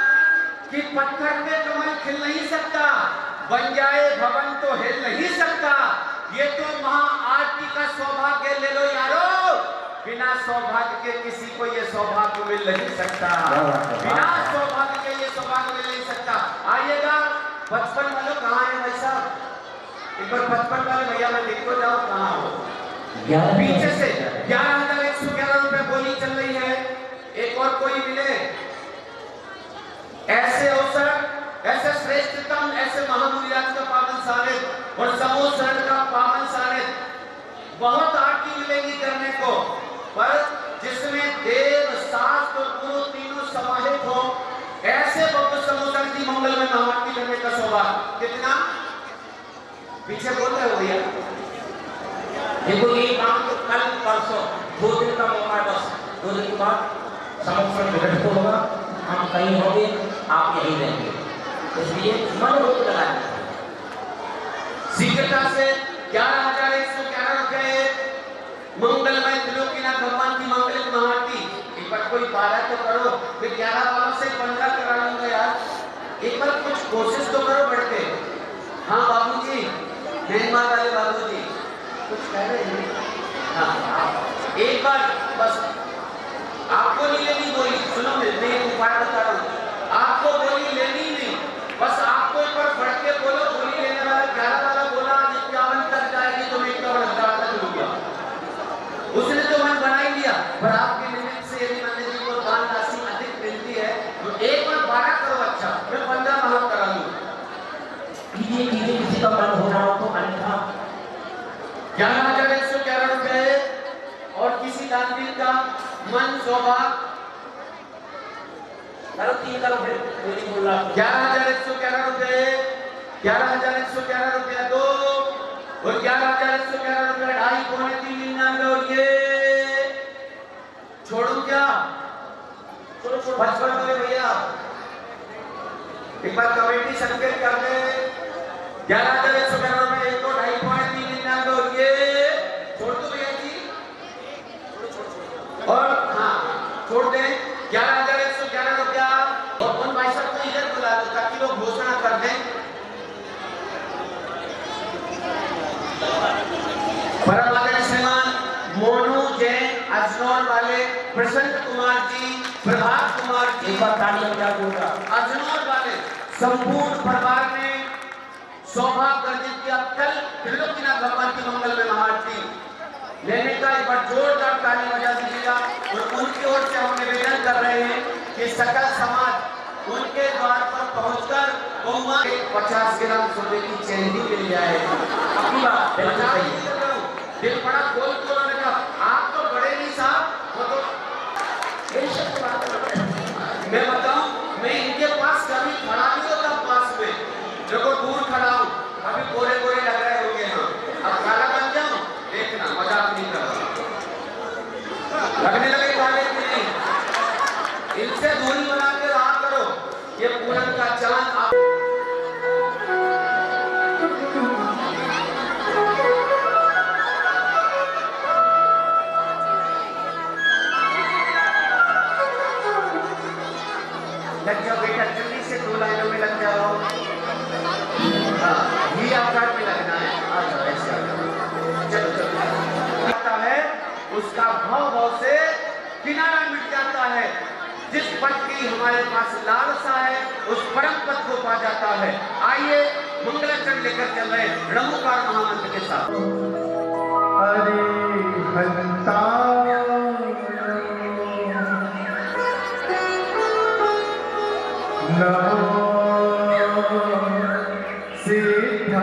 कि पत्थर पे कमल खिल नहीं सकता, बन जाए भवन तो हिल नहीं सकता। ये तो महाआरती का सौभाग्य ले लो यारो, बिना सौभाग्य के किसी को ये सौभाग्य मिल नहीं सकता। बिना सौभाग्य के ये सौभाग्य मिल नहीं सकता। आइएगा 55 वालों, कहाँ है भाई साहब? एक बार 55 वाले भैया मैं देखो जाओ कहाँ हो। पीछे से 11,111 रुपए बोली चल रही है। एक और कोई मिले ऐसे अवसर, ऐसे श्रेष्ठतम, ऐसे महामुनिराज का पावन सानिध्य और समूह शरण का पावन सानिध्य। बहुत आरती मिलेगी करने को, पर जिसमें देव शास्त्र और गुरु तीनों समाहित हो, ऐसे भक्त समूह शरण की मंगल में महाआरती करने का सौभाग्य। कितना पीछे बोल रहे हो भैया? देखो ये काम तो कल परसों 2 दिन का मौका है बस। 2 दिन के बाद समस्या विघटित तो होगा, हम कहीं होंगे, आप यहीं रहेंगे, इसलिए मन रोक लगा शीघ्रता से 11,111 रुपए मंगलमय त्रिलोकीनाथ भगवान की मंगल महाआरती। एक बार कोई 12 तो करो, फिर 11 वालों से 15 करा लूंगा यार। एक बार कुछ कोशिश तो करो बढ़ के। हाँ बाबूजी, मेहमान वाले बाबूजी कुछ कह रहे हैं? हाँ एक बार बस, आपको नहीं लेनी बोली, सुनो मैं एक उपाय बता रहा हूँ। आपको बोली लेनी नहीं, बस आपको एक बार बढ़ के बोलो। बोली लेने वाला 11 वाला बोला 51 तक जाएगी तो मैं 51,000 तक लूंगा। उसने तो मन बना ही लिया, पर आपके निमित्त से यदि मंदिर जी को दान राशि अधिक मिलती है तो एक बार 12 करो। अच्छा मैं 15 महा करा लूँ। कीजिए किसी का मन हो रहा हो तो अन्यथा 11,111 रुपए और किसी दानवीर का मन सौभाग्य करो 3 करो, फिर कोई नहीं बोल रहा। 11,111 रुपए, 11,111 रुपया 2 और 11,111 रुपया 2.5 पौने 3 और ये छोड़ू क्या? छोड़ो 55 रुपए भैया। एक बार कमेटी संकेत कर दे। 11,111 रुपए 1 और 2.5 पौने 3 और ये छोड़ दो भैया जी, और हाँ छोड़ दे 11,111 रुपया। और उन भाई साहब को इधर बुला दो ताकि लोग घोषणा कर दें। परम आदरणीय श्रीमान मोनू जैन अजनौर वाले, प्रसन्न कुमार जी, प्रभात कुमार जी, एक बार ताली बजा दूंगा। अजनौर वाले संपूर्ण परिवार ने सौभाग्य अर्जित किया। कल त्रिलोकीनाथ भगवान की मंगल में महाआरती लेने का एक बार जोरदार ताली बजा दीजिएगा। और उनकी ओर से हम निवेदन कर रहे हैं कि सकल समाज उनके द्वार पर पहुंचकर 50 ग्राम सोने की चेन भी मिल जाए। अपनी बात दिल बड़ा खोल के उन्होंने कहा, आप तो बड़े नहीं साहब, वो तो मैं बताऊं, मैं इनके पास कभी खड़ा नहीं होता पास में, देखो दूर खड़ा हूं। अभी गोरे गोरे लग रहे होंगे, हाँ अब काला बन जाऊं, देखना मजाक नहीं कर रहा, लगने लगे काले की नहीं। इनसे दूरी बना के रहा करो। ये पूरन का चांद आप लग जाओ बेटा, जल्दी से 2 लाइनों में लग जाओ। हाँ ये आपका में लगना है। आ जाओ ऐसे आ जाओ, चलो चलो। आता है उसका भाव भाव से किनारा मिट जाता है। जिस पद की हमारे पास लालसा है उस परम पद को पा जाता है। आइए मंगलाचरण लेकर चल रहे रमुकार महामंत्र के साथ। अरे हंता नमो सिद्धाय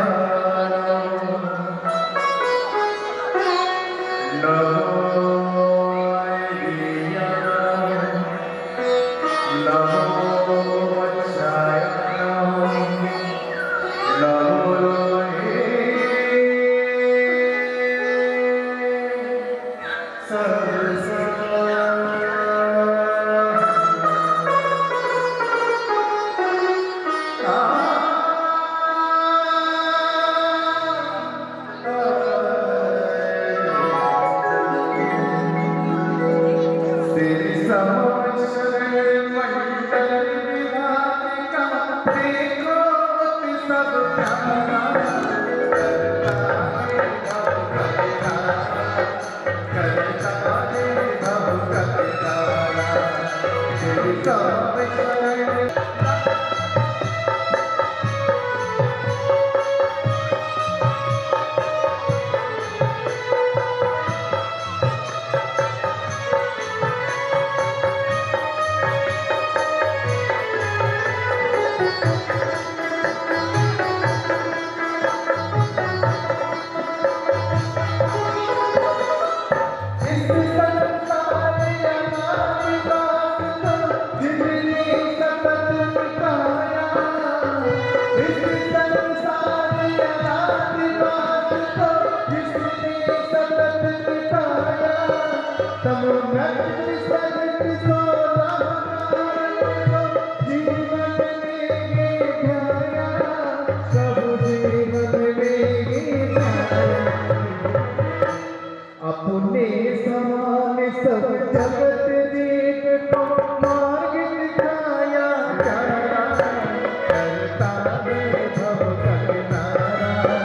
अपने समान सब जगत देख तो मार्ग दिखाया करता है भव का किनारा,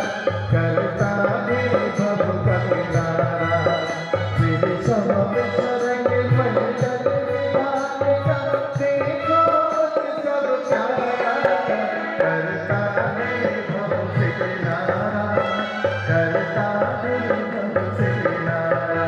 करता है भव का किनारा। तेरे सब शरण मन जग विधान का देखो सब प्यारा, करता है भव से किनारा, करता है भव से किनारा।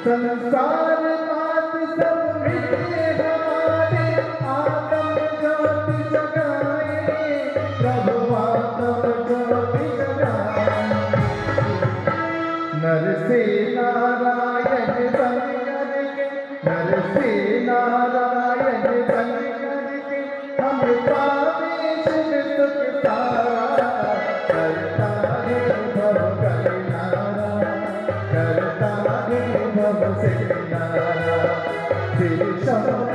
संसार मात सब मिटे हमारे, आत्म ज्योति जगाए प्रभु, आत्म ज्योति जगाए। नर से नारायण बन करके, नर से नारायण बन करके हम पावे शिव सुख सारा, करता है भव का किनारा, करता है भव से किनारा। तेरे शरण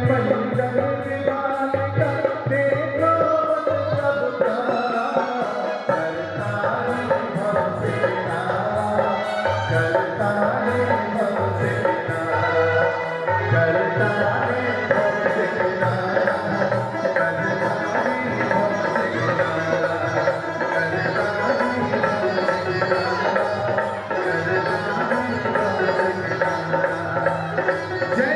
मन जग विधान का देखो सब प्यारा, करता है भव से किनारा, करता है भव से किनारा, करता है भव से किनारा, करता है भव से किनारा, करता है भव से किनारा। जय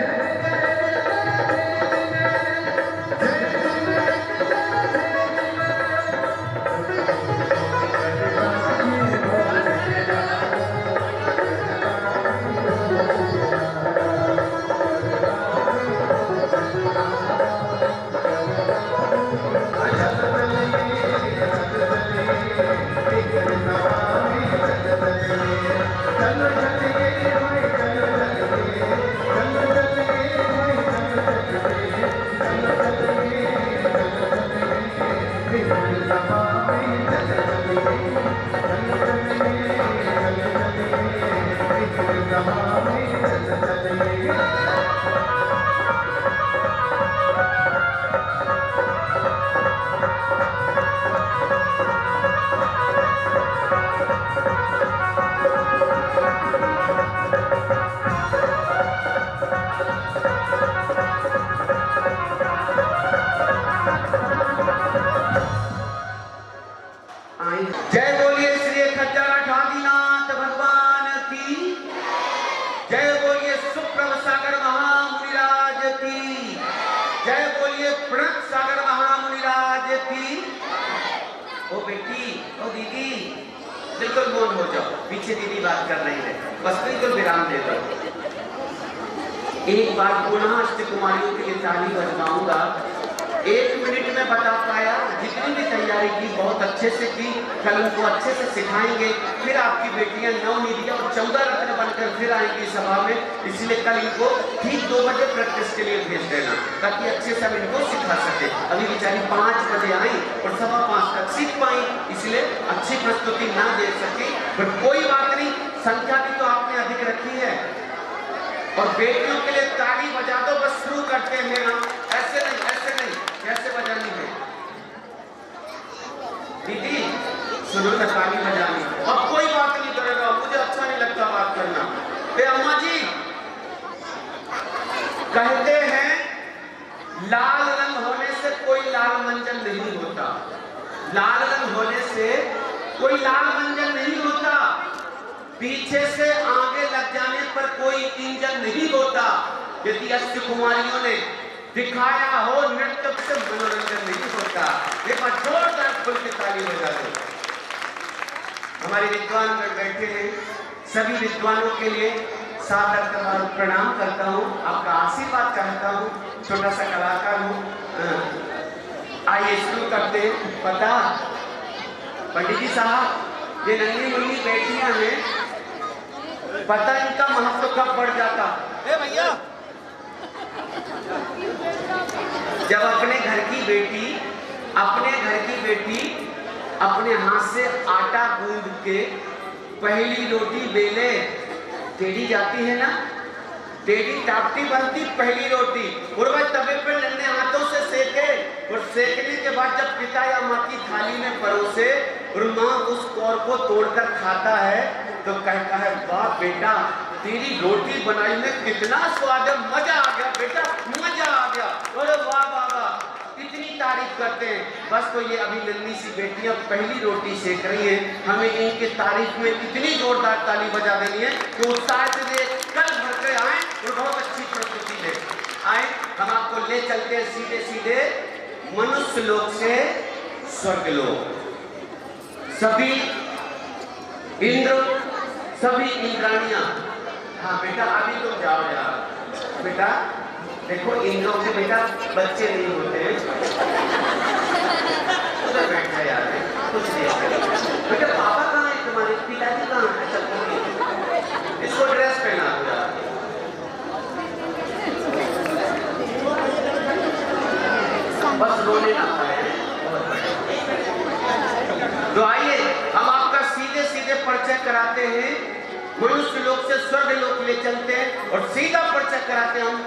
ओ बेटी, ओ दीदी, बिल्कुल मौन हो जाओ, पीछे दीदी बात कर रही है, बस बिल्कुल विराम दे दो। एक बार पुनः अष्टकुमारियों के लिए ताली बजवाऊंगा। 1 मिनट में बता पाया, जितनी भी तैयारी की बहुत अच्छे से की, कल उनको अच्छे से सिखाएंगे, फिर आपकी बेटियां नवनिधियां और 14 रत्न बनकर फिर आएंगी सभा में, इसलिए कल इनको ठीक 2 बजे प्रैक्टिस के लिए भेज देना, ताकि अच्छे से इनको सिखा सके। अभी बेचारी 5 बजे आई और 5:15 तक सीख पाई, इसलिए अच्छी प्रस्तुति ना दे सकी, पर कोई बात नहीं, संख्या भी तो आपने अधिक रखी है। और बेटियों के लिए ताली बजा दो, बस शुरू करते हैं हम। ऐसे नहीं, कैसे बजानी है दीदी? सुनो ना, ताली बजानी। अब कोई बात नहीं करेगा, मुझे अच्छा नहीं लगता बात करना। अम्मा जी कहते हैं लाल रंग होने से कोई लाल मंजन नहीं होता, लाल रंग होने से कोई लाल मंजन नहीं होता, पीछे से आगे लग जाने पर कोई इंजन नहीं होता। यदि अष्टकुमारियों ने दिखाया हो नृत्य से मनोरंजन नहीं होता। एक बार जोरदार खुल के ताली बजा दो। हमारे विद्वान बैठे हैं, सभी विद्वानों के लिए सादर प्रणाम करता हूँ, आपका आशीर्वाद चाहता हूँ। छोटा सा कलाकार हूँ। आइए शुरू करते हैं। पता पंडित जी साहब, ये नन्ही मुन्नी बेटियां हैं, पता इनका महत्व कब बढ़ जाता? भैया, जब अपने घर की बेटी अपने हाथ से आटा गूंद के पहली रोटी बेले, टेढ़ी जाती है ना, टेढ़ी टापटी बनती पहली रोटी, और वह तवे पर नन्हे हाथों से सेके, और सेकने के बाद जब पिता या माँ की थाली में परोसे और माँ उस कौर को तोड़कर खाता है, तो कहता है वाह बेटा, तेरी रोटी बनाई में कितना स्वाद है, मजा आ गया बेटा, मजा आ गया, अरे वाह वाह वाह, इतनी तारीफ करते हैं। बस तो ये अभी नन्ही सी बेटियां पहली रोटी सेक रही हैं, हमें इनके तारीफ में इतनी जोरदार ताली बजा देनी है कि उत्साह से कल भर के आए और बहुत अच्छी प्रस्तुति दे आए। हम आपको ले चलते हैं सीधे सीधे मनुष्य लोक से स्वर्ग लोक। सभी इंद्र, सभी इंद्राणियां, हाँ बेटा अभी तुम जाओ यार, बेटा देखो इंद्रों के बेटा बच्चे नहीं होते हैं, उधर बैठा यार, कुछ नहीं बेटा। पापा कहाँ है तुम्हारे, पिताजी कहाँ है? चल इसको ड्रेस पहना दो यार। बस रोने ना पाए। तो आइए हम आपका सीधे सीधे परिचय कराते हैं, मनुष्य लोक से स्वर्ग लोक ले चलते हैं और सीधा परिचय कराते हैं हम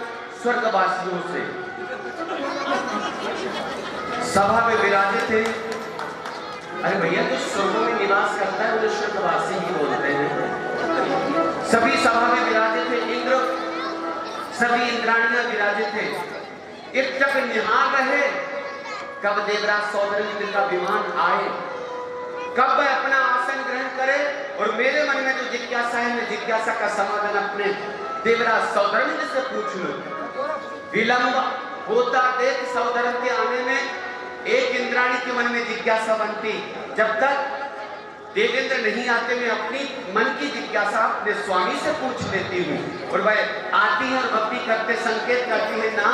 स्वर्गवासियों से। सभा में विराजित थे, अरे भैया जो स्वर्गों में निवास करता है उन्हें स्वर्गवासी ही बोलते हैं। सभी सभा में विराजित थे इंद्र, सभी इंद्राणियां विराजित थे। एक तक निहार रहे कब देवराज सौदर इंद्र का विमान आए, कब वह अपना आसन ग्रहण करे, और मेरे मन में जो जिज्ञासा है मैं जिज्ञासा का समाधान अपने देवराज सौदर से पूछ लूं। विलंब होता देख सौदर के आने में एक इंद्राणी के मन में जिज्ञासा बनती, जब तक देवेंद्र नहीं आते मैं अपनी मन की जिज्ञासा अपने स्वामी से पूछ लेती हूँ, और वह आती है और भक्ति करते संकेत करती है ना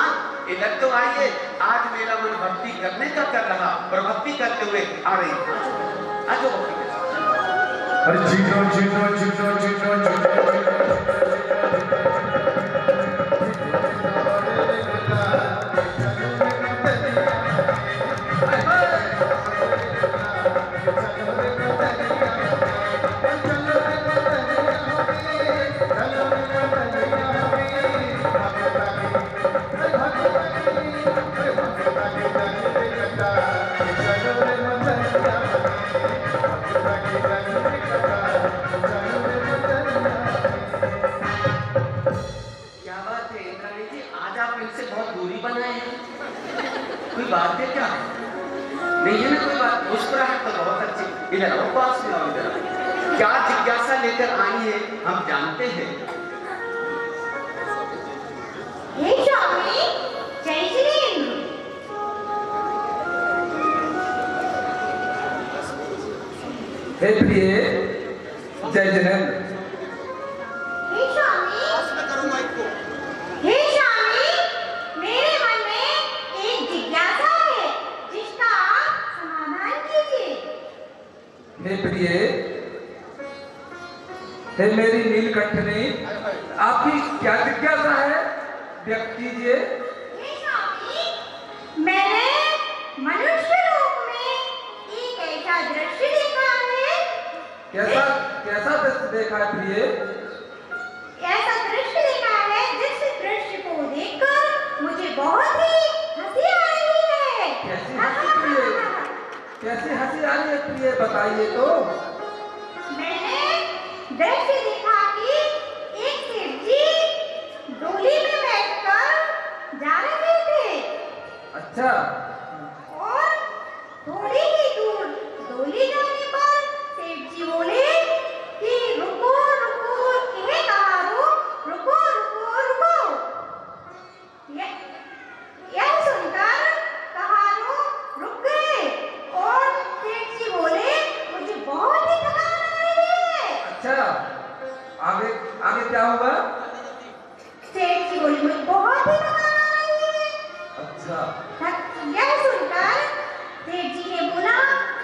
इधर तो आइए, आज मेरा मन भक्ति करने का कर रहा, और भक्ति करते हुए आ रही आज भक्ति। अरे जीतो जीतो जीतो जीतो जीतो बात है क्या? नहीं है ना कोई बात? मुस्कुराहट तो बहुत अच्छी। इधर आओ, पास में आओ, इधर। क्या जिज्ञासा लेकर आई है हम जानते हैं। हे स्वामी, जय श्री हे प्रिय जय जिनेन्द्र। हे स्वामी, हे स्वामी, मेरे मन में एक जिज्ञासा है जिसका आप समाधान कीजिए। हे प्रिय, हे मेरी नीलकंठनी, आपकी क्या जिज्ञासा है, व्यक्त कीजिए। हे स्वामी, मैंने मनुष्य रूप में एक ऐसा दृश्य देखा है। कैसा कैसा दृश्य देखा है प्रिय? ऐसा दृश्य देखा है जिस दृश्य को देखकर मुझे बहुत ही हंसी आ रही है। कैसी हंसी प्रिय? कैसी हंसी आ रही है प्रिय, बताइए तो। मैंने दृश्य देखा कि एक सेठ जी डोली में बैठकर जा रहे थे। अच्छा, और थोड़ी ही दूर डोली जाने पर सेठ जी बोले कि रुको रुको, यह कहा रुको रुको रुको। यह सुनकर कहारू रुक गए और सेठ जी बोले मुझे बहुत ही थकान आ रही है। अच्छा, आगे आगे क्या हुआ? सेठ जी बोले मुझे बहुत ही थकान आ रही है। अच्छा, यह सुनकर सेठ जी ने बोला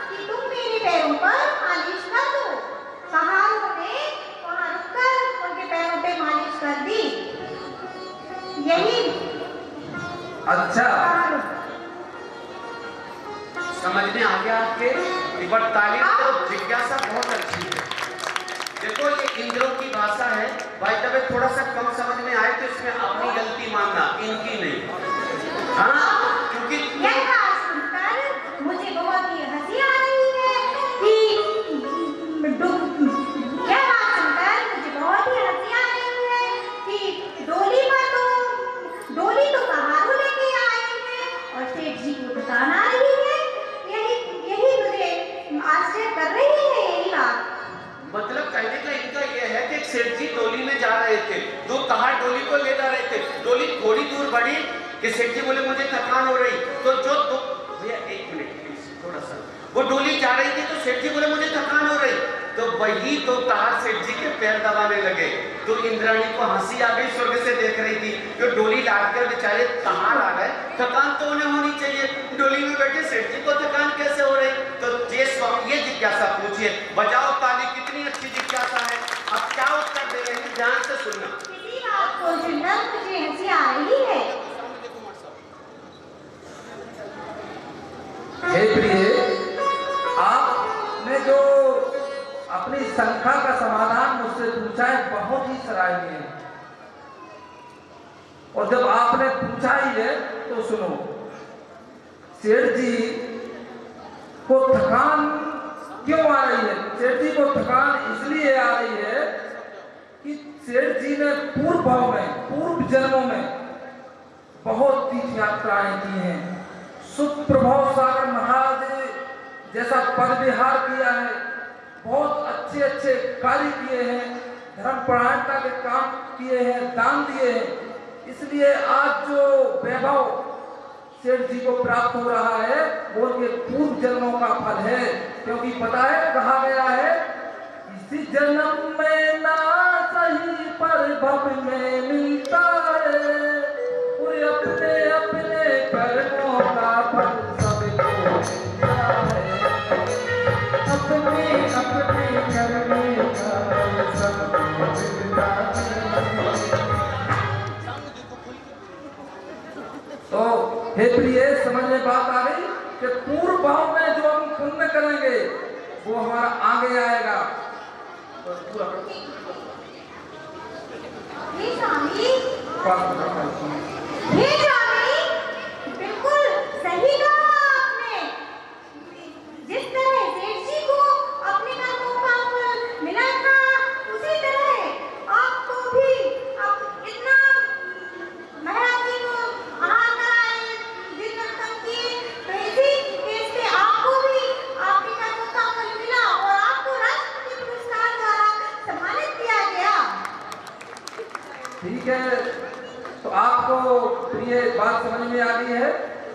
कि तुम मेरे पैरों पर मालिश कर दो। कहारू ने वहां रुककर उनके पैरों पे मालिश कर दी। यही अच्छा, कहारू। समझ में आ गया आपके? पर तालीम तो जिज्ञासा बहुत अच्छी है। देखो ये इंद्रों की भाषा है भाई, तब थोड़ा सा कम समझ में आए तो इसमें अपनी गलती मानना, इनकी नहीं। हाँ, क्योंकि यह बात सुनकर मुझे बहुत ही हंसी आ रही है कि यह बात सुनकर मुझे बहुत ही हंसी आ रही है कि डोली तो कहारू लेके आए हैं और सेठ जी को दुकान आ रही है। यही मुझे आश्चर्य कर रही है यही बात। मतलब कहने का इनका यह है कि एक सेठ जी डोली में जा रहे थे, दो कहार डोली को ले जा रहे थे। डोली थोड़ी दूर बढ़ी कि सेठ जी बोले मुझे थकान हो रही, तो जो दो भैया एक मिनट प्लीज थोड़ा सा, वो डोली जा रही थी तो सेठ जी बोले मुझे थकान हो रही, तो वही तो कहार सेठ जी के पैर दबाने लगे। तो इंद्राणी को हंसी आ गई, स्वर्ग से देख रही थी जो डोली लादकर बेचारे कहार आ गए, थकान तो उन्हें होनी चाहिए, डोली में बैठे सेठ जी को थकान कैसे हो रही? तो ये स्वामी ये जिज्ञासा पूछिए, बजाओ ताली, कितनी अच्छी जिज्ञासा है। अब क्या उत्तर दे रहे हैं, ध्यान से सुनना। किसी बात को सुनकर मुझे हंसी आ रही है। हे प्रिय, आपने जो अपनी शंका का समाधान मुझसे पूछा है बहुत ही सराहनीय है। और जब आपने पूछा ही है तो सुनो। सेठ जी को थकान क्यों आ रही है? सेठ जी को थकान इसलिए आ रही है कि सेठ जी ने पूर्व जन्मों में बहुत तीर्थ यात्राएं की हैं। सुप्रभाव सागर महाराज जैसा पद विहार किया है, बहुत अच्छे अच्छे कार्य किए हैं, धर्मपरायणता के काम किए हैं, दान दिए हैं। इसलिए आज जो वैभव सेठ जी को प्राप्त हो रहा है वो उनके पूर्व जन्मों का फल है। क्योंकि पता है कहा गया है, इसी जन्म में ना सही पर भव में मिलता है, कोई अपने अपने कर्मों का फल सबको मिलता है, अपने अपने करने का फल सबको मिलता है। तो हे प्रिय, समझ में बात आ गई कि पूर्व भाव में जो हम पुण्य करेंगे वो हमारा आगे आएगा। तो पूरा हे स्वामी, बात हे स्वामी, बिल्कुल सही कहा आपने। जिस तरह सेठ जी को अपने कर्मों का फल मिला था, उसी तरह आपको भी इतना महाराज जी को आहार कराए, दिन तक किए, तो इसी आपको भी आपके कर्मों का फल मिला और आपको राष्ट्रपति पुरस्कार द्वारा सम्मानित किया गया। ठीक है, तो आपको प्रिय बात समझ में आ गई है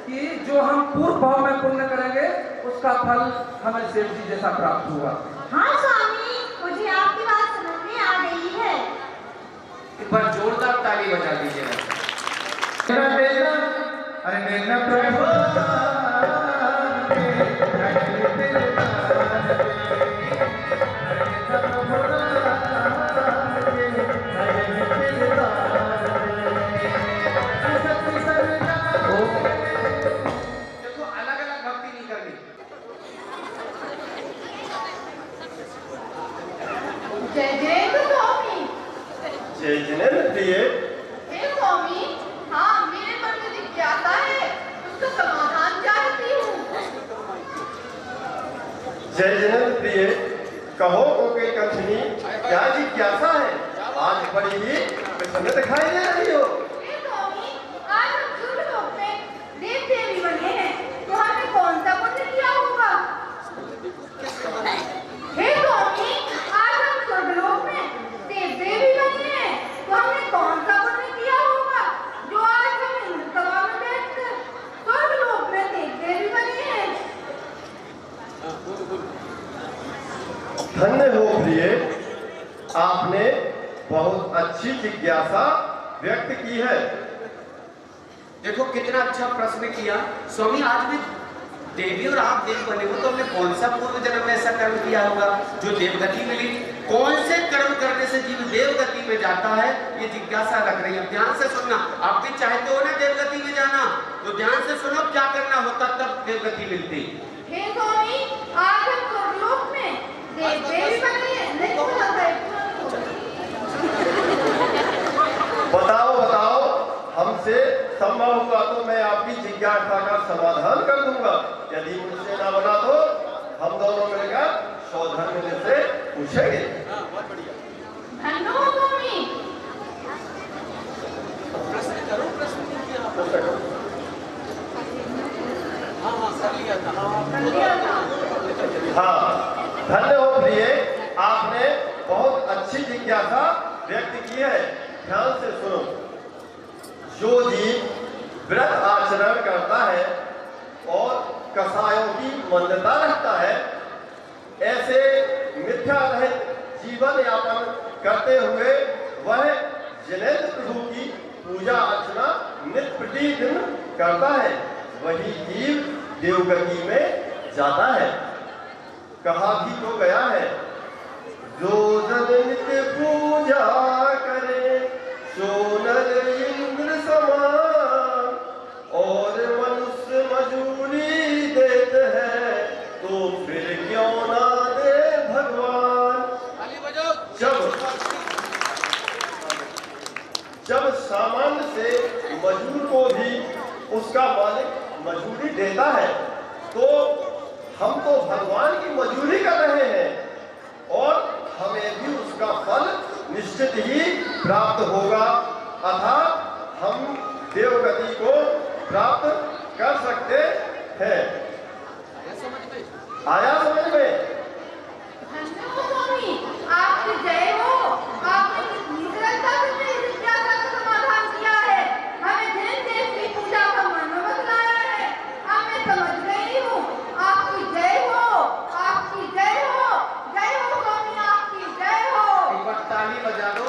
कि जो हम पूर्व भाव में पुण्य करेंगे उसका फल हमें सेठ जी जैसा प्राप्त हुआ। हाँ स्वामी, मुझे आपकी बात समझ में आ गई है। एक बार जोरदार ताली बजा दीजिएगा। अरे देखना प्रभु देखो अलग अलग भक्ति नहीं करनी। जय जय तो स्वामी। जय जिनेंद्र प्रिय, हे स्वामी, हाँ मेरे मन में जिज्ञासा है, उसका समाधान चाहती हूँ। जय जिनेंद्र प्रिय, कहो कोकिल कंठनी, क्या जिज्ञासा है? आज बड़ी ही प्रसन्न दिखाई दे रही हो। हे स्वामी, आज हम स्वर्गलोक में देव देवी बने हैं, तो हमने कौन सा पुण्य किया होगा? हे स्वामी, आज हम स्वर्गलोक में देव देवी बने हैं, तो हमने कौन सा पुण्य किया होगा जो आज हम इंद्र सभा में बैठकर स्वर्गलोक में देव देवी बने हैं? धन्य हो प्रिय, आपने बहुत अच्छी जिज्ञासा व्यक्त की है। देखो कितना अच्छा प्रश्न किया स्वामी। आज भी देवी और आप देव बने हो, तो हमने कौन सा पूर्व जन्म में ऐसा कर्म किया होगा जो देवगति मिली? कौन से कर्म करने से जीव देवगति में जाता है, ये जिज्ञासा रख रही है। ध्यान से सुनना, आप भी चाहते हो ना देवगति में जाना, तो ध्यान से सुनो क्या करना होता तब देवगति मिलती। हे स्वामी, आज हम स्वर्गलोक में देव देवी बने हैं। नहीं बोला था, बताओ बताओ, हमसे संभव हुआ तो मैं आपकी जिज्ञासा का समाधान कर दूंगा। यदि मुझसे ना बना तो हम दोनों मिलकर सौधर्म से पूछेंगे। धन्य हो स्वामी। हाँ, धन्य हो प्रिय, आपने बहुत अच्छी जिज्ञासा व्यक्त की है। ध्यान से सुनो। जो जीव व्रत आचरण करता है और कसायों की मान्यता रखता है, ऐसे मिथ्या रहित जीवन यापन करते हुए वह जिनेंद्र प्रभु की पूजा अर्चना नित्य प्रतिदिन करता है, वही जीव देवगति में जाता है। कहा भी तो गया है, जो जन नित्य पूजा करे सो नर इंद्र समान, और मनुष्य मजूरी देते हैं तो फिर क्यों ना दे भगवान। जब सामान्य से मजूर को भी उसका मालिक मजूरी देता है, तो हम तो भगवान की मजूरी कर रहे हैं और हमें भी उसका फल निश्चित ही प्राप्त होगा। अर्थात हम देवगति को प्राप्त कर सकते हैं। आया समझ में? धन्य हो स्वामी, आपकी जय हो। आपने कितनी सरलता से मेरी जिज्ञासा का समाधान किया है। हमें दिन देव की पूजा का मन बदलाया है। अब मैं समझ गई हूँ। आपकी जय हो, आपकी जय हो, जय हो स्वामी, आपकी जय हो। एक बार ताली बजा दो।